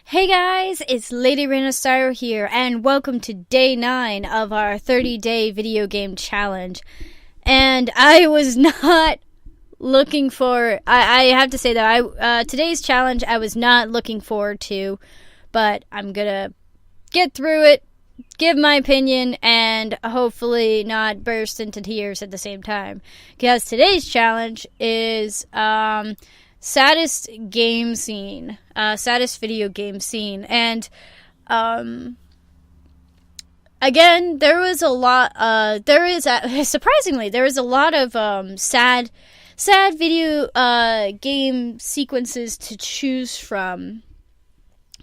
Hey guys, it's Lady Rhinostyro here, and welcome to day 9 of our 30-day video game challenge. And I was not looking for, I have to say that today's challenge I was not looking forward to, but I'm gonna get through it, give my opinion, and hopefully not burst into tears at the same time. Because today's challenge is, Saddest game scene, saddest video game scene, and again, there was a lot. Surprisingly, there was a lot of sad video game sequences to choose from,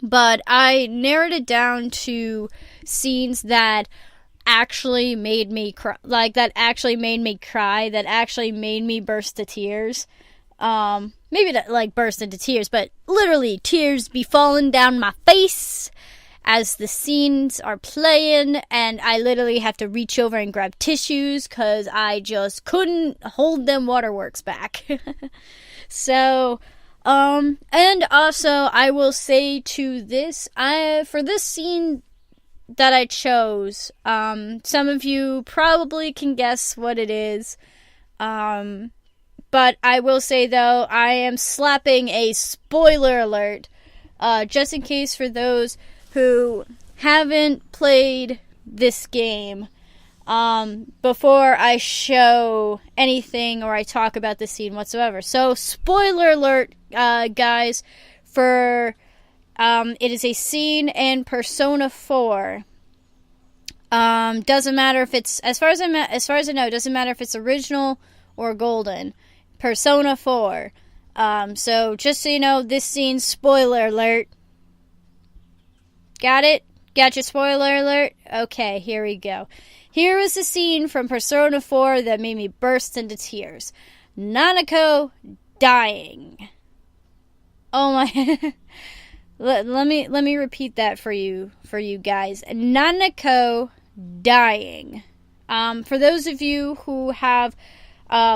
but I narrowed it down to scenes that actually made me cry, that actually made me burst to tears. Maybe not like burst into tears, but literally tears be falling down my face as the scenes are playing, and I literally have to reach over and grab tissues because I just couldn't hold them waterworks back. So, and also I will say to this, for this scene that I chose, some of you probably can guess what it is, but I will say, though, I am slapping a spoiler alert, just in case for those who haven't played this game, before I show anything or I talk about the scene whatsoever. So, spoiler alert, guys, for, it is a scene in Persona 4. Doesn't matter if it's, as far as I know, it doesn't matter if it's original or golden. Persona 4. So just so you know, this scene, spoiler alert. Got it? Got your spoiler alert? Okay, here we go. Here is the scene from Persona 4 that made me burst into tears. Nanako dying. Oh my... let me repeat that for you guys. Nanako dying. For those of you who have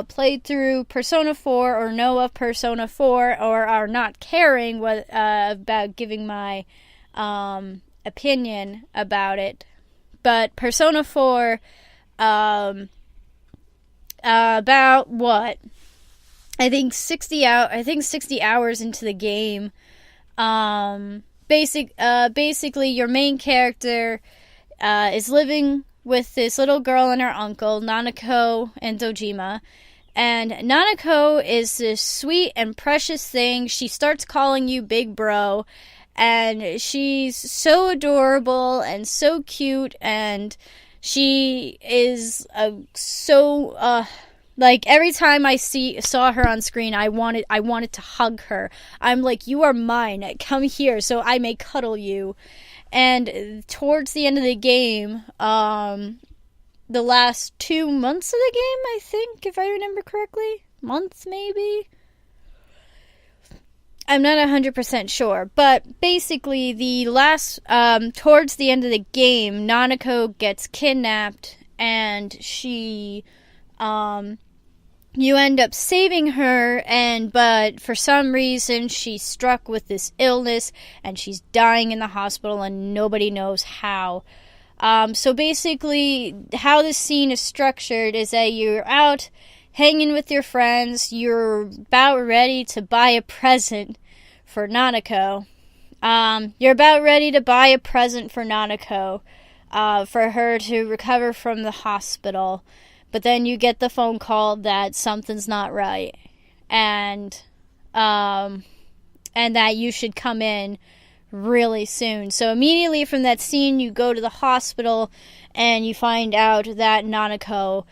played through Persona 4 or know of Persona 4 or are not caring about giving my opinion about it, but Persona 4, about what? I think 60 hours into the game, basically your main character is living with this little girl and her uncle, Nanako and Dojima. And Nanako is this sweet and precious thing. She starts calling you big bro. And she's so adorable and so cute. And she is every time I saw her on screen, I wanted to hug her. I'm like, you are mine. Come here so I may cuddle you. And towards the end of the game, the last 2 months of the game, I think, if I remember correctly, months maybe? I'm not 100% sure, but basically the last, towards the end of the game, Nanako gets kidnapped, and she, you end up saving her, but for some reason she's struck with this illness and she's dying in the hospital and nobody knows how. So basically how this scene is structured is that you're out hanging with your friends, you're about ready to buy a present for Nanako. For her to recover from the hospital. But then you get the phone call that something's not right, and that you should come in really soon. So immediately from that scene, you go to the hospital, and you find out that Nanako's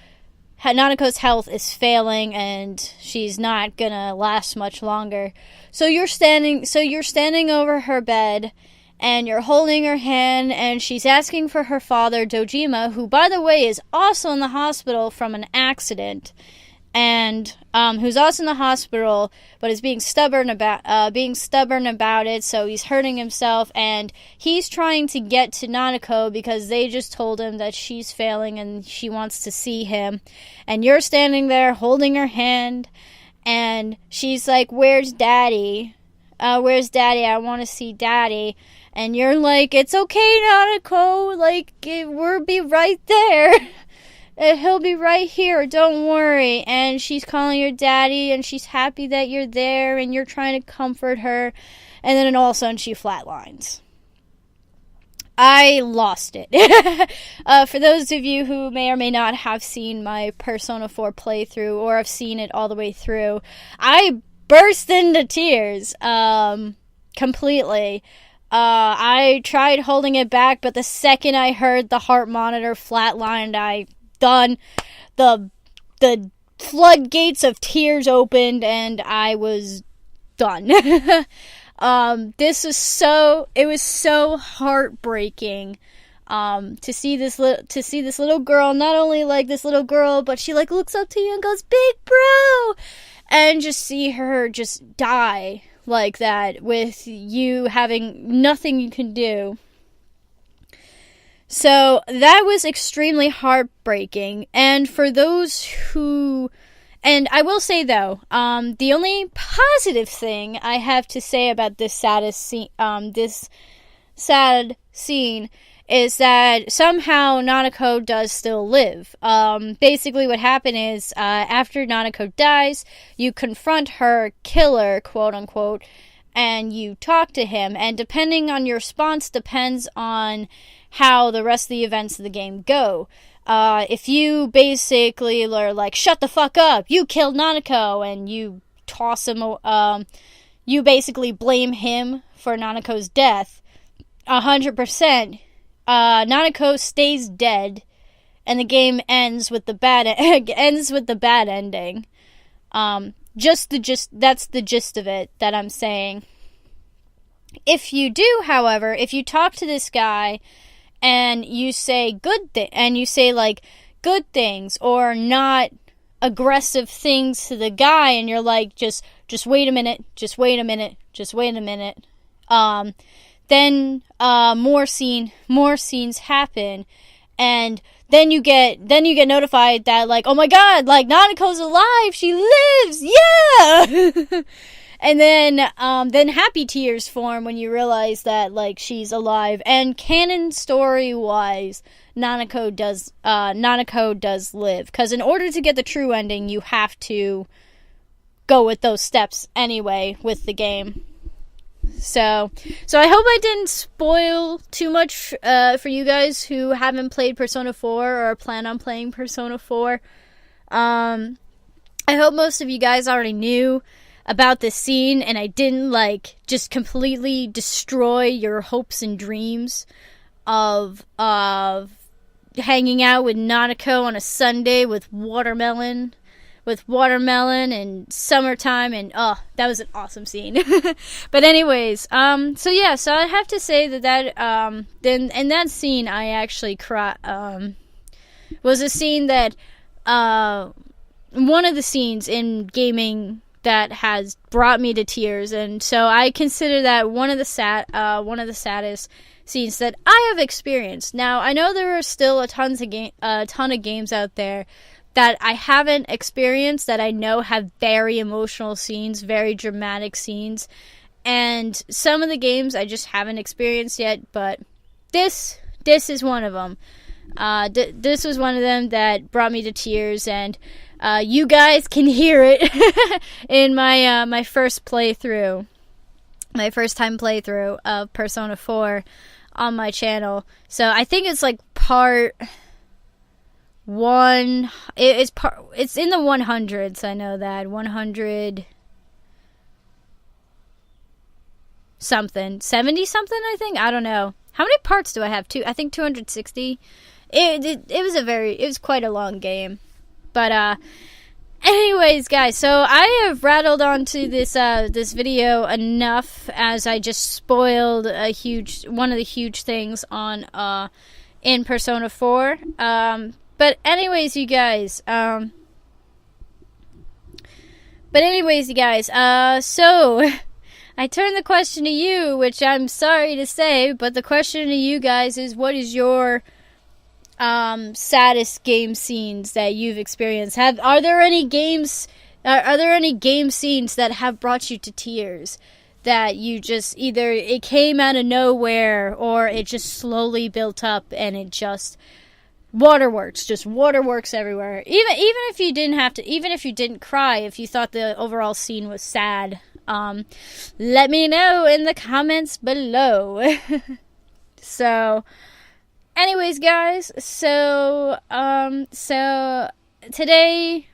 health is failing, and she's not gonna last much longer. So you're standing over her bed, and you're holding her hand, and she's asking for her father, Dojima, who, by the way, is also in the hospital from an accident, and who's also in the hospital, but is being stubborn about it, so he's hurting himself, and he's trying to get to Nanako because they just told him that she's failing and she wants to see him, and you're standing there holding her hand, and she's like, "Where's Daddy?" Where's Daddy? I want to see Daddy. And you're like, it's okay, Nanako, like, we'll be right there. He'll be right here, don't worry. And she's calling your daddy, and she's happy that you're there, and you're trying to comfort her. And then all of a sudden, she flatlines. I lost it. For those of you who may or may not have seen my Persona 4 playthrough, or have seen it all the way through, I burst into tears, completely. I tried holding it back, but the second I heard the heart monitor flatlined, the floodgates of tears opened, and I was done. It was so heartbreaking, to see this little girl, not only like this little girl, but she like looks up to you and goes, "Big bro," and just see her just die like that with you having nothing you can do. So that was extremely heartbreaking. And for those who, and I will say though, the only positive thing I have to say about this this sad scene is that somehow Nanako does still live. Basically what happened is, after Nanako dies, you confront her killer, quote unquote, and you talk to him, and depending on your response depends on how the rest of the events of the game go. If you basically are like, shut the fuck up, you killed Nanako, and you toss him, you basically blame him for Nanako's death, 100%, Nanako stays dead, and the game ends with the bad ending. That's the gist of it that I'm saying. If you do, however, if you talk to this guy and you say good things or not aggressive things to the guy, and you're like, just wait a minute, then more scenes happen, and then you get notified that, like, oh my god, like, Nanako's alive, she lives, yeah. And then happy tears form when you realize that, like, she's alive. And canon story wise, Nanako does live, because in order to get the true ending, you have to go with those steps anyway with the game. So I hope I didn't spoil too much for you guys who haven't played Persona 4 or plan on playing Persona 4. I hope most of you guys already knew about this scene, and I didn't, like, just completely destroy your hopes and dreams of hanging out with Nanako on a Sunday with watermelon and summertime, and that was an awesome scene. But anyways, so I have to say that then in that scene I actually cried, was a scene that one of the scenes in gaming that has brought me to tears, and so I consider that one of the saddest scenes that I have experienced. Now, I know there are still a ton of games out there that I haven't experienced that I know have very emotional scenes, very dramatic scenes, and some of the games I just haven't experienced yet, but this is one of them. This was one of them that brought me to tears, and you guys can hear it in my first time playthrough of Persona 4 on my channel. So I think it's like part 1. It's in the 100s. I know that 100 something, 70 something. I think, I don't know. How many parts do I have? I think 260. It was quite a long game. But anyways, guys, so I have rattled onto this video enough, as I just spoiled one of the huge things on in Persona 4. But anyways, you guys, so I turn the question to you, which I'm sorry to say, but the question to you guys is, what is your saddest game scenes that you've experienced? Are there any game scenes that have brought you to tears that you just either it came out of nowhere or it just slowly built up and it just waterworks everywhere. Even if you didn't have to, even if you didn't cry, if you thought the overall scene was sad, let me know in the comments below. So, anyways, guys, so today,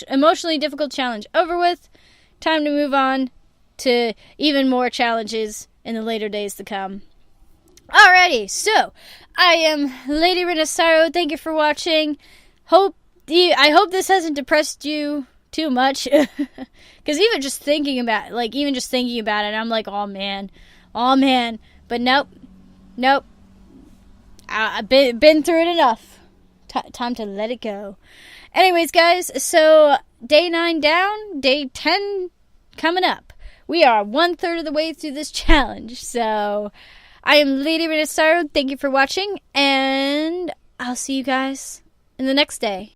emotionally difficult challenge over with. Time to move on to even more challenges in the later days to come. Alrighty, so I am Lady Renaissaro. Thank you for watching. I hope this hasn't depressed you too much, because even just thinking about it, I'm like, oh man. But nope. I've been through it enough. Time to let it go. Anyways, guys, so day 9 down, day 10 coming up. We are 1/3 of the way through this challenge. So I am Lady Renaissaro. Thank you for watching, and I'll see you guys in the next day.